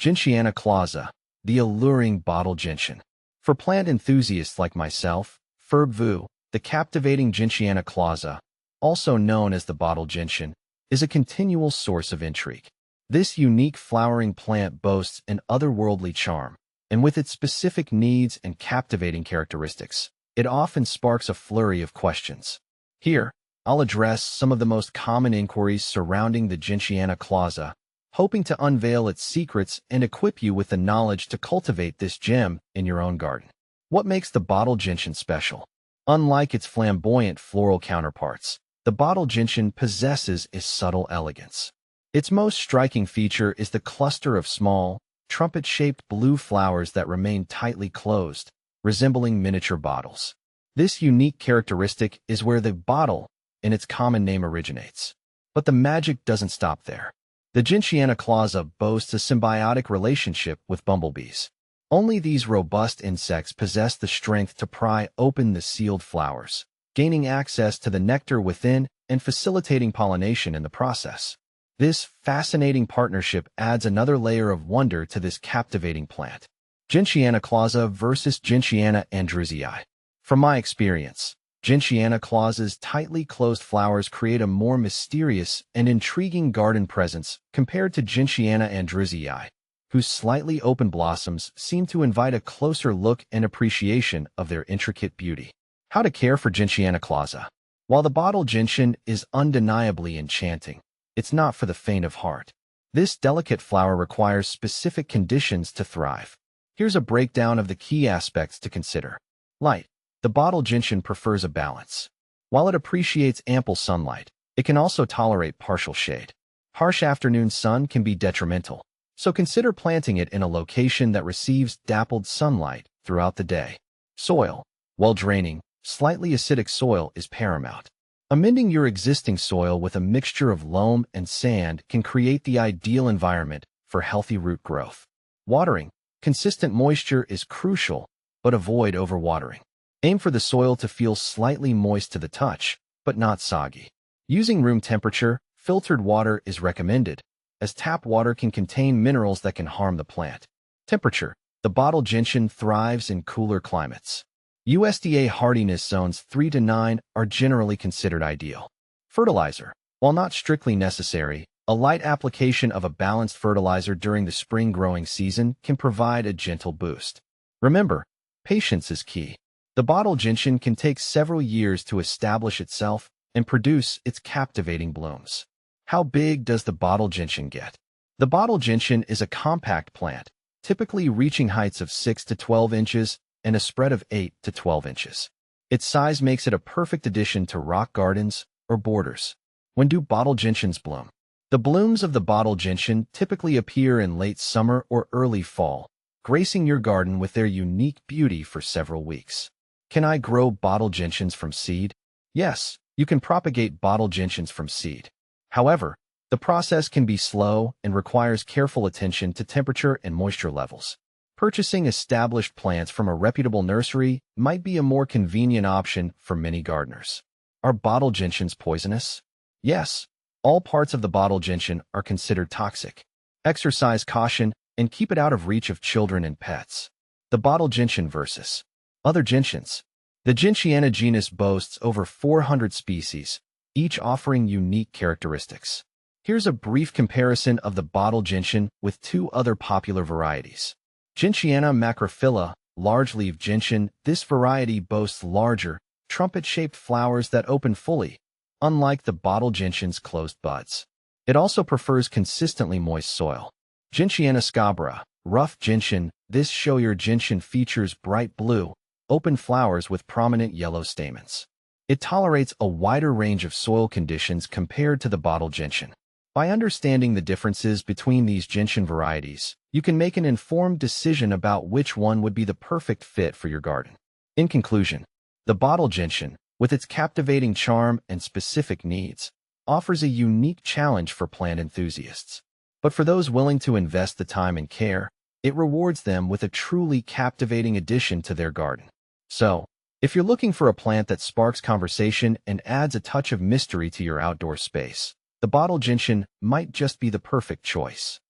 Gentiana Clausa, the alluring bottle gentian. For plant enthusiasts like myself, the captivating Gentiana Clausa, also known as the bottle gentian, is a continual source of intrigue. This unique flowering plant boasts an otherworldly charm, and with its specific needs and captivating characteristics, it often sparks a flurry of questions. Here, I'll address some of the most common inquiries surrounding the Gentiana Clausa, hoping to unveil its secrets and equip you with the knowledge to cultivate this gem in your own garden. What makes the bottle gentian special? Unlike its flamboyant floral counterparts, the bottle gentian possesses a subtle elegance. Its most striking feature is the cluster of small, trumpet-shaped blue flowers that remain tightly closed, resembling miniature bottles. This unique characteristic is where the bottle, in its common name, originates. But the magic doesn't stop there. The Gentiana Clausa boasts a symbiotic relationship with bumblebees. Only these robust insects possess the strength to pry open the sealed flowers, gaining access to the nectar within and facilitating pollination in the process. This fascinating partnership adds another layer of wonder to this captivating plant. Gentiana Clausa versus Gentiana andrewsii. From my experience, Gentiana Clausa's tightly closed flowers create a more mysterious and intriguing garden presence compared to Gentiana andrewsii, whose slightly open blossoms seem to invite a closer look and appreciation of their intricate beauty. How to care for Gentiana Clausa. While the bottle gentian is undeniably enchanting, it's not for the faint of heart. This delicate flower requires specific conditions to thrive. Here's a breakdown of the key aspects to consider. Light. The bottle gentian prefers a balance. While it appreciates ample sunlight, it can also tolerate partial shade. Harsh afternoon sun can be detrimental, so consider planting it in a location that receives dappled sunlight throughout the day. Soil. While draining, slightly acidic soil is paramount. Amending your existing soil with a mixture of loam and sand can create the ideal environment for healthy root growth. Watering. Consistent moisture is crucial, but avoid overwatering. Aim for the soil to feel slightly moist to the touch, but not soggy. Using room temperature, filtered water is recommended, as tap water can contain minerals that can harm the plant. Temperature. The bottle gentian thrives in cooler climates. USDA hardiness zones 3 to 9 are generally considered ideal. Fertilizer. While not strictly necessary, a light application of a balanced fertilizer during the spring growing season can provide a gentle boost. Remember, patience is key. The bottle gentian can take several years to establish itself and produce its captivating blooms. How big does the bottle gentian get? The bottle gentian is a compact plant, typically reaching heights of 6 to 12 inches and a spread of 8 to 12 inches. Its size makes it a perfect addition to rock gardens or borders. When do bottle gentians bloom? The blooms of the bottle gentian typically appear in late summer or early fall, gracing your garden with their unique beauty for several weeks. Can I grow bottle gentians from seed? Yes, you can propagate bottle gentians from seed. However, the process can be slow and requires careful attention to temperature and moisture levels. Purchasing established plants from a reputable nursery might be a more convenient option for many gardeners. Are bottle gentians poisonous? Yes, all parts of the bottle gentian are considered toxic. Exercise caution and keep it out of reach of children and pets. The bottle gentian versus other gentians. The Gentiana genus boasts over 400 species, each offering unique characteristics. Here's a brief comparison of the bottle gentian with two other popular varieties. Gentiana macrophylla, large-leaf gentian. This variety boasts larger, trumpet-shaped flowers that open fully, unlike the bottle gentian's closed buds. It also prefers consistently moist soil. Gentiana scabra, rough gentian. This showy gentian features bright blue, open flowers with prominent yellow stamens. It tolerates a wider range of soil conditions compared to the bottle gentian. By understanding the differences between these gentian varieties, you can make an informed decision about which one would be the perfect fit for your garden. In conclusion, the bottle gentian, with its captivating charm and specific needs, offers a unique challenge for plant enthusiasts. But for those willing to invest the time and care, it rewards them with a truly captivating addition to their garden. So, if you're looking for a plant that sparks conversation and adds a touch of mystery to your outdoor space, the bottle gentian might just be the perfect choice.